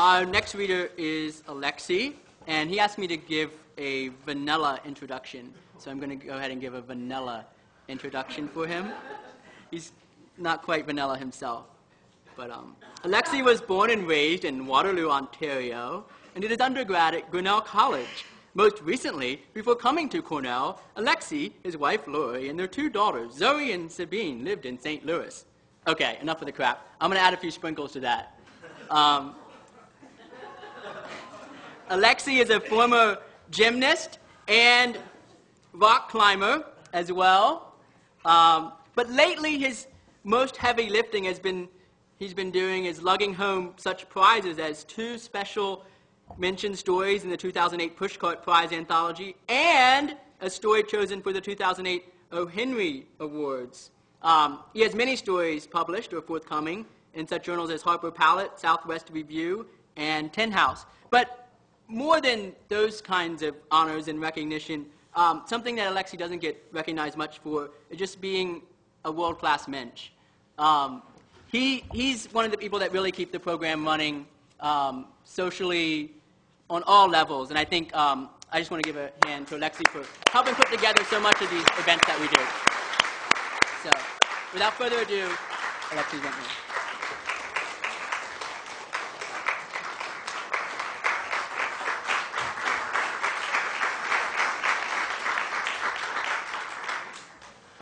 Our next reader is Alexi, and he asked me to give a vanilla introduction. So I'm going to go ahead and give a vanilla introduction for him. He's not quite vanilla himself. But Alexi was born and raised in Waterloo, Ontario, and did his undergrad at Grinnell College. Most recently, before coming to Cornell, Alexi, his wife Lori, and their two daughters, Zoe and Sabine, lived in St. Louis. Okay, enough of the crap. I'm going to add a few sprinkles to that. Alexi is a former gymnast and rock climber as well. But lately, his most heavy lifting he's been doing is lugging home such prizes as 2 special mention stories in the 2008 Pushcart Prize Anthology and a story chosen for the 2008 O. Henry Awards. He has many stories published or forthcoming in such journals as Harper Pallet, Southwest Review, and Tin House. But more than those kinds of honors and recognition, something that Alexi doesn't get recognized much for is just being a world-class mensch. He's one of the people that really keep the program running socially on all levels, and I think I just want to give a hand to Alexi for helping put together so much of these events that we do. So, without further ado, Alexi's went here.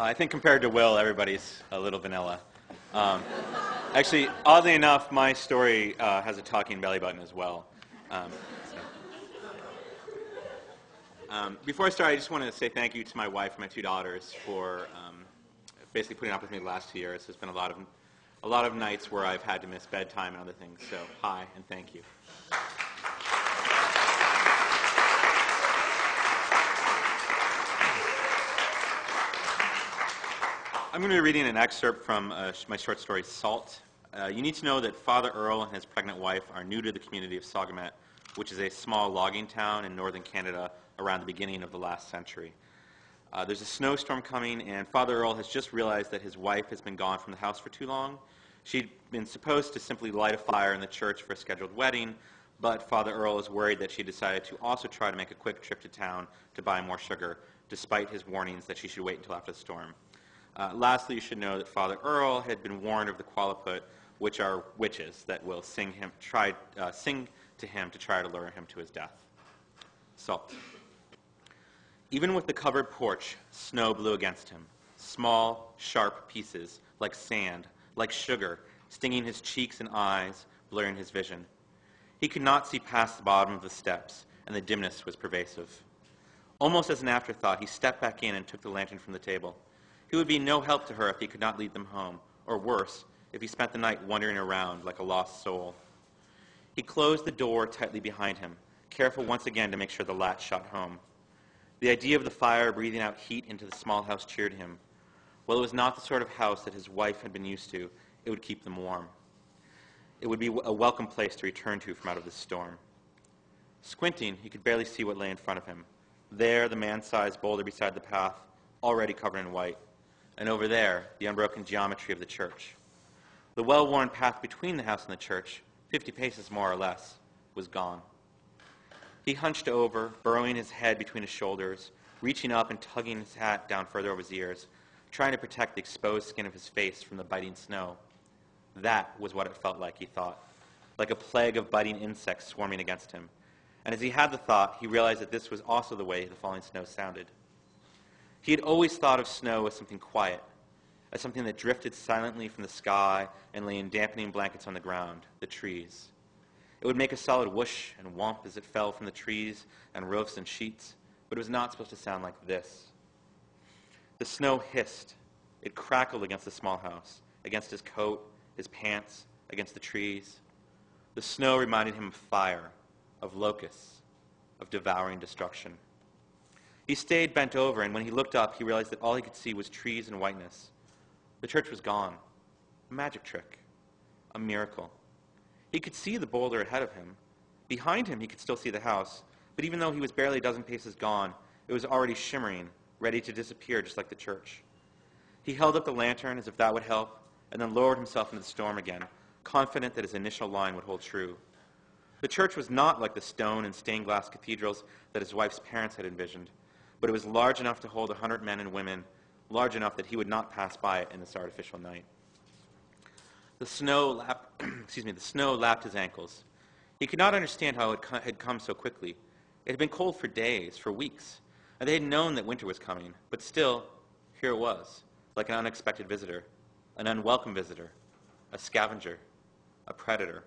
I think compared to Will, everybody's a little vanilla. Actually, oddly enough, my story has a talking belly button as well. Before I start, I just want to say thank you to my wife and my 2 daughters for basically putting up with me the last 2 years. There's been a lot of nights where I've had to miss bedtime and other things. So hi and thank you. I'm going to be reading an excerpt from my short story, Salt. You need to know that Father Earl and his pregnant wife are new to the community of Saugamet, which is a small logging town in northern Canada around the beginning of the last century. There's a snowstorm coming, and Father Earl has just realized that his wife has been gone from the house for too long. She'd been supposed to simply light a fire in the church for a scheduled wedding, but Father Earl is worried that she decided to also try to make a quick trip to town to buy more sugar, despite his warnings that she should wait until after the storm. Lastly, you should know that Father Earl had been warned of the Qualiput, which are witches that will sing to him to try to lure him to his death. Salt. Even with the covered porch, snow blew against him. Small, sharp pieces, like sand, like sugar, stinging his cheeks and eyes, blurring his vision. He could not see past the bottom of the steps, and the dimness was pervasive. Almost as an afterthought, he stepped back in and took the lantern from the table. He would be no help to her if he could not lead them home, or worse, if he spent the night wandering around like a lost soul. He closed the door tightly behind him, careful once again to make sure the latch shut home. The idea of the fire breathing out heat into the small house cheered him. While it was not the sort of house that his wife had been used to, it would keep them warm. It would be a welcome place to return to from out of this storm. Squinting, he could barely see what lay in front of him. There, the man-sized boulder beside the path, already covered in white. And over there, the unbroken geometry of the church. The well-worn path between the house and the church, 50 paces more or less, was gone. He hunched over, burrowing his head between his shoulders, reaching up and tugging his hat down further over his ears, trying to protect the exposed skin of his face from the biting snow. That was what it felt like, he thought, like a plague of biting insects swarming against him. And as he had the thought, he realized that this was also the way the falling snow sounded. He had always thought of snow as something quiet, as something that drifted silently from the sky and lay in dampening blankets on the ground, the trees. It would make a solid whoosh and whomp as it fell from the trees and roofs and sheets, but it was not supposed to sound like this. The snow hissed. It crackled against the small house, against his coat, his pants, against the trees. The snow reminded him of fire, of locusts, of devouring destruction. He stayed bent over, and when he looked up, he realized that all he could see was trees and whiteness. The church was gone. A magic trick. A miracle. He could see the boulder ahead of him. Behind him, he could still see the house, but even though he was barely a dozen paces gone, it was already shimmering, ready to disappear just like the church. He held up the lantern as if that would help, and then lowered himself into the storm again, confident that his initial line would hold true. The church was not like the stone and stained glass cathedrals that his wife's parents had envisioned, but it was large enough to hold 100 men and women, large enough that he would not pass by it in this artificial night. The snow lapped his ankles. He could not understand how it had come so quickly. It had been cold for days, for weeks, and they had known that winter was coming, but still, here it was, like an unexpected visitor, an unwelcome visitor, a scavenger, a predator.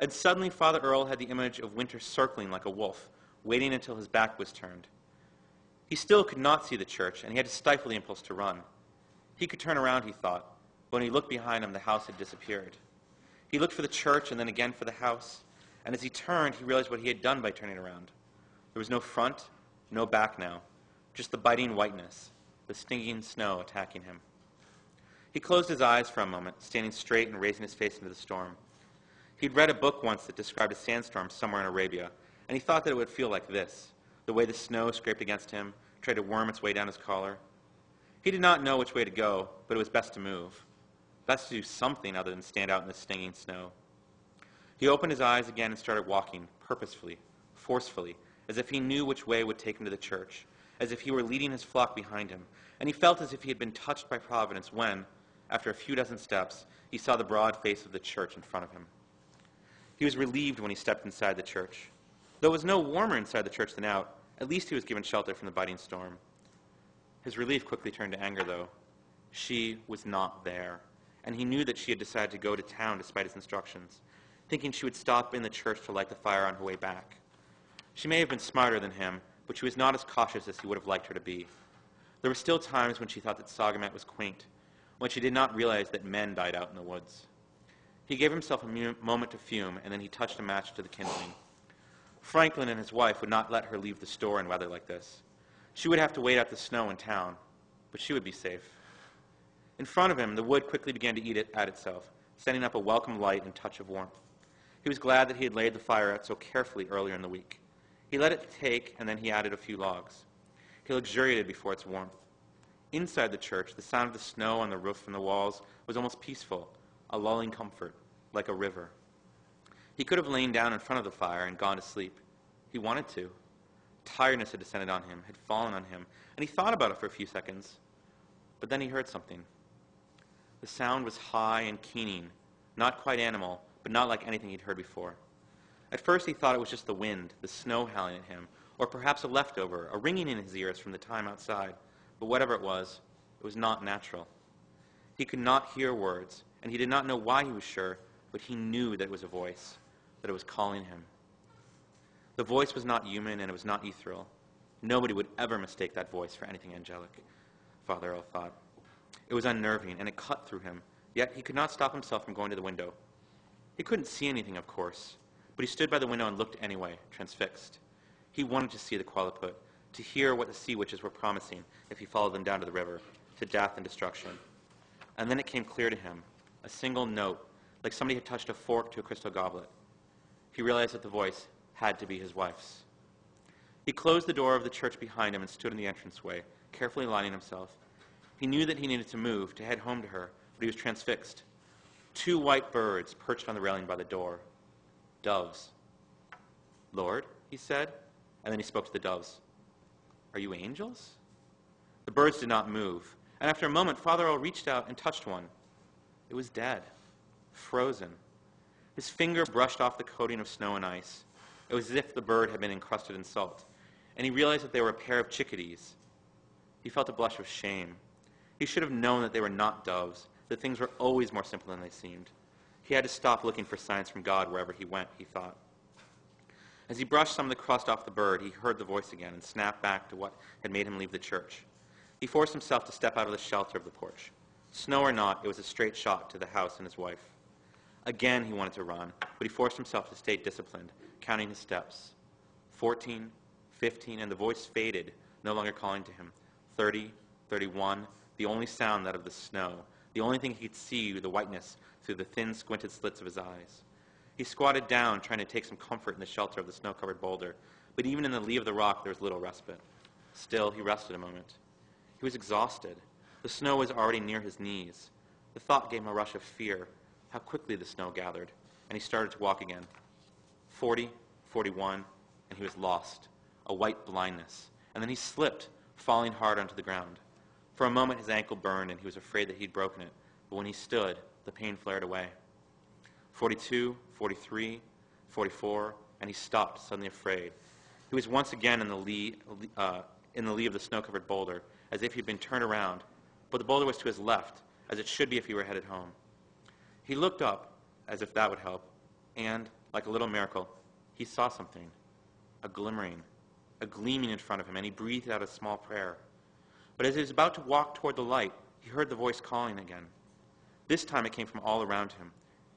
And suddenly Father Earl had the image of winter circling like a wolf, waiting until his back was turned. He still could not see the church, and he had to stifle the impulse to run. He could turn around, he thought, but when he looked behind him, the house had disappeared. He looked for the church and then again for the house, and as he turned, he realized what he had done by turning around. There was no front, no back now, just the biting whiteness, the stinging snow attacking him. He closed his eyes for a moment, standing straight and raising his face into the storm. He'd read a book once that described a sandstorm somewhere in Arabia, and he thought that it would feel like this, the way the snow scraped against him, tried to worm its way down his collar. He did not know which way to go, but it was best to move, best to do something other than stand out in the stinging snow. He opened his eyes again and started walking, purposefully, forcefully, as if he knew which way would take him to the church, as if he were leading his flock behind him, and he felt as if he had been touched by Providence when, after a few dozen steps, he saw the broad face of the church in front of him. He was relieved when he stepped inside the church. Though it was no warmer inside the church than out, at least he was given shelter from the biting storm. His relief quickly turned to anger, though. She was not there, and he knew that she had decided to go to town despite his instructions, thinking she would stop in the church to light the fire on her way back. She may have been smarter than him, but she was not as cautious as he would have liked her to be. There were still times when she thought that Saugamet was quaint, when she did not realize that men died out in the woods. He gave himself a moment to fume, and then he touched a match to the kindling. Franklin and his wife would not let her leave the store in weather like this. She would have to wait out the snow in town, but she would be safe. In front of him, the wood quickly began to eat at itself, sending up a welcome light and touch of warmth. He was glad that he had laid the fire out so carefully earlier in the week. He let it take, and then he added a few logs. He luxuriated before its warmth. Inside the church, the sound of the snow on the roof and the walls was almost peaceful, a lulling comfort, like a river. He could have lain down in front of the fire and gone to sleep. He wanted to. Tiredness had descended on him, had fallen on him, and he thought about it for a few seconds. But then he heard something. The sound was high and keening, not quite animal, but not like anything he'd heard before. At first he thought it was just the wind, the snow howling at him, or perhaps a leftover, a ringing in his ears from the time outside. But whatever it was not natural. He could not hear words, and he did not know why he was sure, but he knew that it was a voice, that it was calling him. The voice was not human, and it was not ethereal. Nobody would ever mistake that voice for anything angelic, Father Earl thought. It was unnerving, and it cut through him, yet he could not stop himself from going to the window. He couldn't see anything, of course, but he stood by the window and looked anyway, transfixed. He wanted to see the Qualiput, to hear what the sea witches were promising if he followed them down to the river, to death and destruction. And then it came clear to him, a single note, like somebody had touched a fork to a crystal goblet. He realized that the voice had to be his wife's. He closed the door of the church behind him and stood in the entranceway, carefully aligning himself. He knew that he needed to move, to head home to her, but he was transfixed. 2 white birds perched on the railing by the door. Doves. "Lord," he said, and then he spoke to the doves. "Are you angels?" The birds did not move, and after a moment, Father Earl reached out and touched one. It was dead, frozen. His finger brushed off the coating of snow and ice. It was as if the bird had been encrusted in salt, and he realized that they were a pair of chickadees. He felt a blush of shame. He should have known that they were not doves, that things were always more simple than they seemed. He had to stop looking for signs from God wherever he went, he thought. As he brushed some of the crust off the bird, he heard the voice again and snapped back to what had made him leave the church. He forced himself to step out of the shelter of the porch. Snow or not, it was a straight shot to the house and his wife. Again he wanted to run, but he forced himself to stay disciplined, counting his steps. 14, 15, and the voice faded, no longer calling to him. 30, 31, the only sound that of the snow, the only thing he could see, the whiteness through the thin, squinted slits of his eyes. He squatted down, trying to take some comfort in the shelter of the snow-covered boulder, but even in the lee of the rock there was little respite. Still, he rested a moment. He was exhausted. The snow was already near his knees. The thought gave him a rush of fear, how quickly the snow gathered, and he started to walk again. 40, 41, and he was lost, a white blindness. And then he slipped, falling hard onto the ground. For a moment his ankle burned and he was afraid that he'd broken it, but when he stood, the pain flared away. 42, 43, 44, and he stopped, suddenly afraid. He was once again in the lee of the snow-covered boulder, as if he'd been turned around, but the boulder was to his left, as it should be if he were headed home. He looked up, as if that would help, and, like a little miracle, he saw something, a glimmering, a gleaming in front of him, and he breathed out a small prayer. But as he was about to walk toward the light, he heard the voice calling again. This time it came from all around him.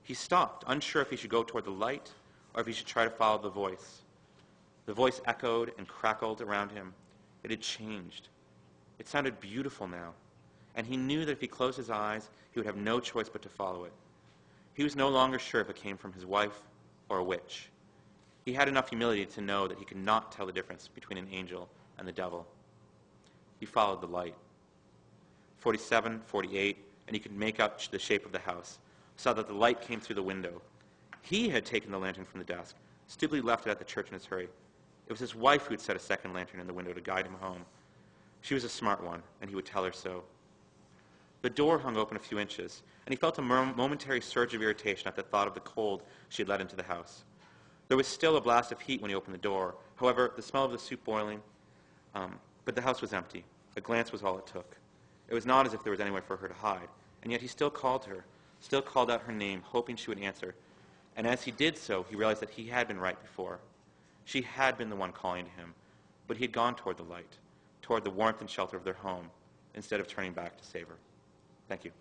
He stopped, unsure if he should go toward the light or if he should try to follow the voice. The voice echoed and crackled around him. It had changed. It sounded beautiful now, and he knew that if he closed his eyes, he would have no choice but to follow it. He was no longer sure if it came from his wife or a witch. He had enough humility to know that he could not tell the difference between an angel and the devil. He followed the light. 47, 48, and he could make out the shape of the house, saw that the light came through the window. He had taken the lantern from the desk, stupidly left it at the church in his hurry. It was his wife who had set a second lantern in the window to guide him home. She was a smart one, and he would tell her so. The door hung open a few inches, and he felt a momentary surge of irritation at the thought of the cold she had let into the house. There was still a blast of heat when he opened the door. However, the smell of the soup boiling, but the house was empty. A glance was all it took. It was not as if there was anywhere for her to hide, and yet he still called her, still called out her name, hoping she would answer. And as he did so, he realized that he had been right before. She had been the one calling to him, but he had gone toward the light, toward the warmth and shelter of their home, instead of turning back to save her. Thank you.